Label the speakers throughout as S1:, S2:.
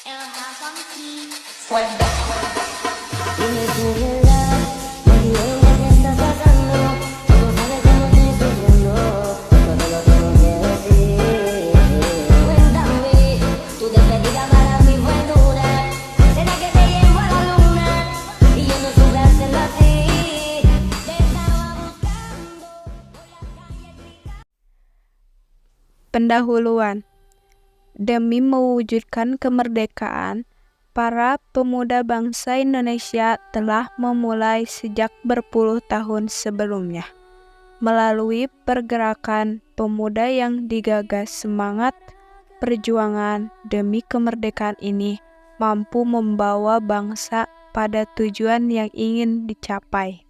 S1: Dime tú, verdad, me diré lo que estás pasando. Tú no sabes cómo estoy sufriendo, esto te lo tengo que decir. Cuéntame, tu despedida para mí fue dura. ¿Será que te llevo a la luna? Y yo no supe hacerlo así. Te estaba buscando por la calle gritando.
S2: Pendahuluan. Demi mewujudkan kemerdekaan, para pemuda bangsa Indonesia telah memulai sejak berpuluh tahun sebelumnya. Melalui pergerakan pemuda yang digagas semangat perjuangan demi kemerdekaan ini mampu membawa bangsa pada tujuan yang ingin dicapai.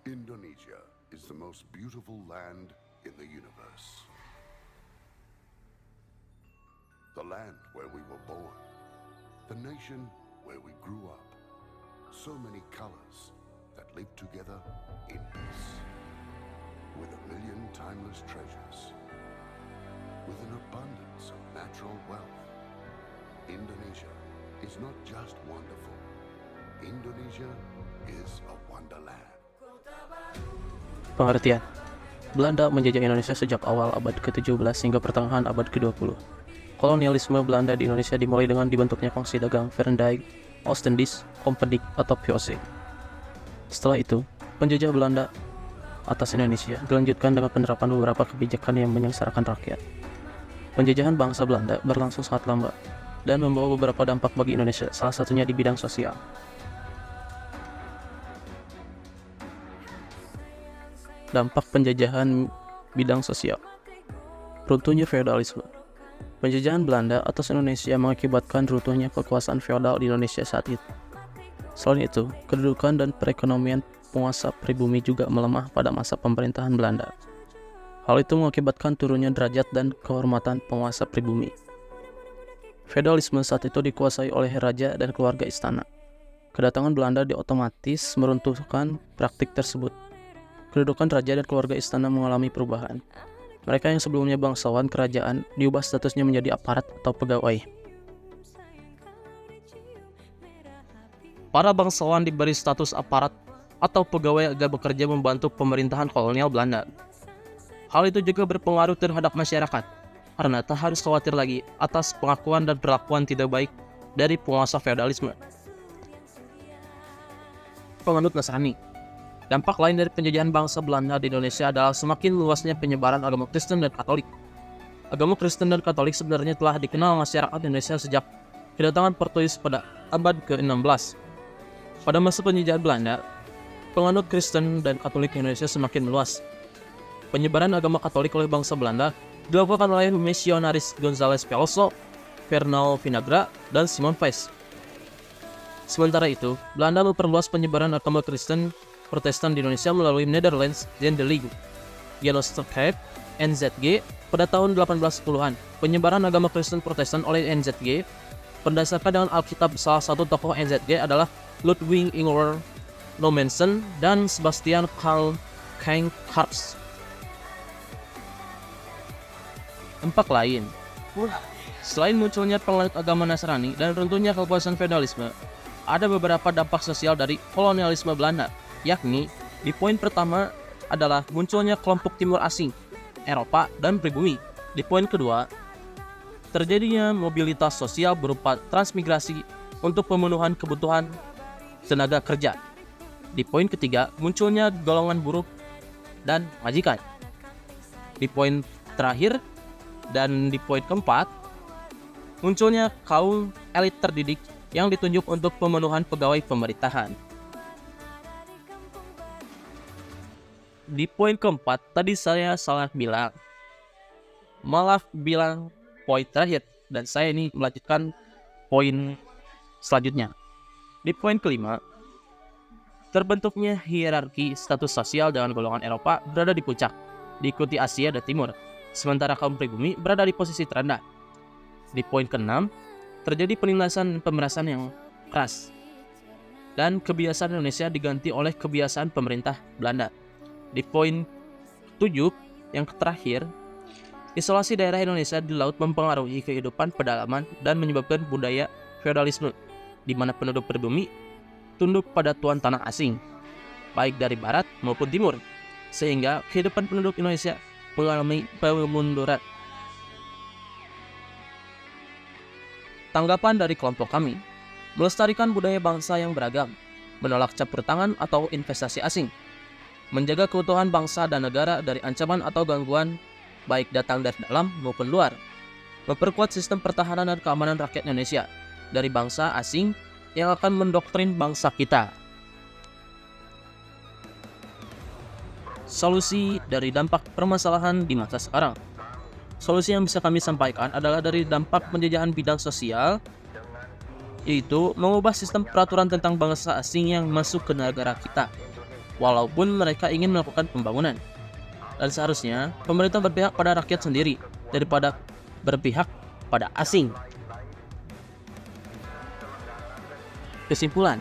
S3: Indonesia is the most beautiful land in the universe. The land where we were born. The nation where we grew up. So many colors that live together in peace. With a million timeless treasures. With an abundance of natural wealth. Indonesia is not just wonderful. Indonesia is a wonderland.
S4: Pengertian. Belanda menjajah Indonesia sejak awal abad ke-17 hingga pertengahan abad ke-20. Kolonialisme Belanda di Indonesia dimulai dengan dibentuknya Kongsi Dagang Vereeniging Oostindische Compagnie atau VOC. Setelah itu, penjajah Belanda atas Indonesia dilanjutkan dengan penerapan beberapa kebijakan yang menyengsarakan rakyat. Penjajahan bangsa Belanda berlangsung sangat lama dan membawa beberapa dampak bagi Indonesia, salah satunya di bidang sosial. Dampak penjajahan bidang sosial. Runtuhnya feodalisme. Penjajahan Belanda atas Indonesia mengakibatkan runtuhnya kekuasaan feodal di Indonesia saat itu. Selain itu, kedudukan dan perekonomian penguasa pribumi juga melemah pada masa pemerintahan Belanda. Hal itu mengakibatkan turunnya derajat dan kehormatan penguasa pribumi. Feodalisme saat itu dikuasai oleh raja dan keluarga istana. Kedatangan Belanda otomatis meruntuhkan praktik tersebut. Kedudukan raja dan keluarga istana mengalami perubahan. Mereka yang sebelumnya bangsawan kerajaan diubah statusnya menjadi aparat atau pegawai. Para bangsawan diberi status aparat atau pegawai agar bekerja membantu pemerintahan kolonial Belanda. Hal itu juga berpengaruh terhadap masyarakat, karena tak harus khawatir lagi atas pengakuan dan perlakuan tidak baik dari penguasa feodalisme. Penganut Nasrani. Dampak lain dari penjajahan bangsa Belanda di Indonesia adalah semakin luasnya penyebaran agama Kristen dan Katolik. Agama Kristen dan Katolik sebenarnya telah dikenal masyarakat Indonesia sejak kedatangan Portugis pada abad ke-16. Pada masa penjajahan Belanda, penganut Kristen dan Katolik Indonesia semakin meluas. Penyebaran agama Katolik oleh bangsa Belanda dilakukan oleh misionaris Gonzales Veloso, Fernão Vinagra, dan Simon Weiss. Sementara itu, Belanda memperluas penyebaran agama Kristen Protestan di Indonesia melalui Netherlands Zendeling, Genootschap NZG pada tahun 1810-an. Penyebaran agama Kristen Protestan oleh NZG berdasarkan dengan Alkitab. Salah satu tokoh NZG adalah Ludwig Ingwer Nommensen dan Sebastian Karl Keinkhardt. Dampak lain. Selain munculnya penganut agama Nasrani dan runtuhnya kekuasaan feodalisme, ada beberapa dampak sosial dari kolonialisme Belanda, yakni di poin pertama adalah munculnya kelompok timur asing, Eropa, dan pribumi. Di poin kedua, terjadinya mobilitas sosial berupa transmigrasi untuk pemenuhan kebutuhan tenaga kerja. Di poin ketiga, munculnya golongan buruh dan majikan. Di poin terakhir dan di poin keempat, munculnya kaum elit terdidik yang ditunjuk untuk pemenuhan pegawai pemerintahan. Di poin keempat, tadi saya salah bilang. Malah bilang poin terakhir, dan saya ini melanjutkan poin selanjutnya. Di poin kelima, terbentuknya hierarki status sosial dengan golongan Eropa berada di puncak, diikuti Asia dan Timur, sementara kaum pribumi berada di posisi terendah. Di poin keenam, terjadi penindasan dan pemerasan yang keras, dan kebiasaan Indonesia diganti oleh kebiasaan pemerintah Belanda. Di poin 7 yang terakhir, Isolasi daerah Indonesia di laut mempengaruhi kehidupan pedalaman dan menyebabkan budaya feodalisme, di mana penduduk pribumi tunduk pada tuan tanah asing, baik dari barat maupun timur, sehingga kehidupan penduduk Indonesia mengalami pemunduran. Tanggapan dari kelompok kami, melestarikan budaya bangsa yang beragam, menolak campur tangan atau investasi asing, menjaga keutuhan bangsa dan negara dari ancaman atau gangguan baik datang dari dalam maupun luar, memperkuat sistem pertahanan dan keamanan rakyat Indonesia dari bangsa asing yang akan mendoktrin bangsa kita. Solusi dari dampak permasalahan di masa sekarang. Solusi yang bisa kami sampaikan adalah dari dampak penjajahan bidang sosial, yaitu mengubah sistem peraturan tentang bangsa asing yang masuk ke negara kita, walaupun mereka ingin melakukan pembangunan. Dan seharusnya pemerintah berpihak pada rakyat sendiri daripada berpihak pada asing. Kesimpulan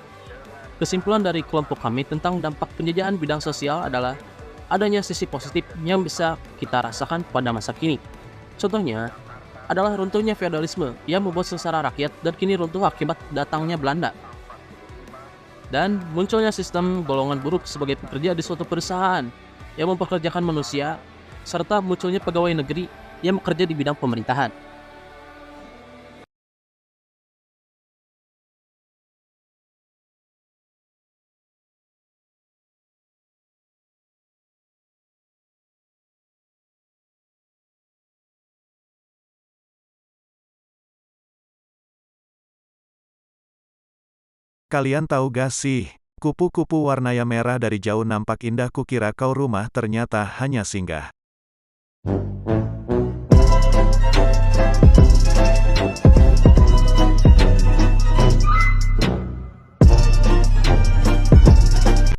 S4: dari kelompok kami tentang dampak penjajahan bidang sosial adalah adanya sisi positif yang bisa kita rasakan pada masa kini. Contohnya adalah runtuhnya feodalisme yang membuat sengsara rakyat dan kini runtuh akibat datangnya Belanda. Dan munculnya sistem golongan buruk sebagai pekerja di suatu perusahaan yang mempekerjakan manusia, serta munculnya pegawai negeri yang bekerja di bidang pemerintahan.
S5: Kalian tahu gak sih, kupu-kupu warnanya merah dari jauh nampak indah, kukira kau rumah ternyata hanya singgah.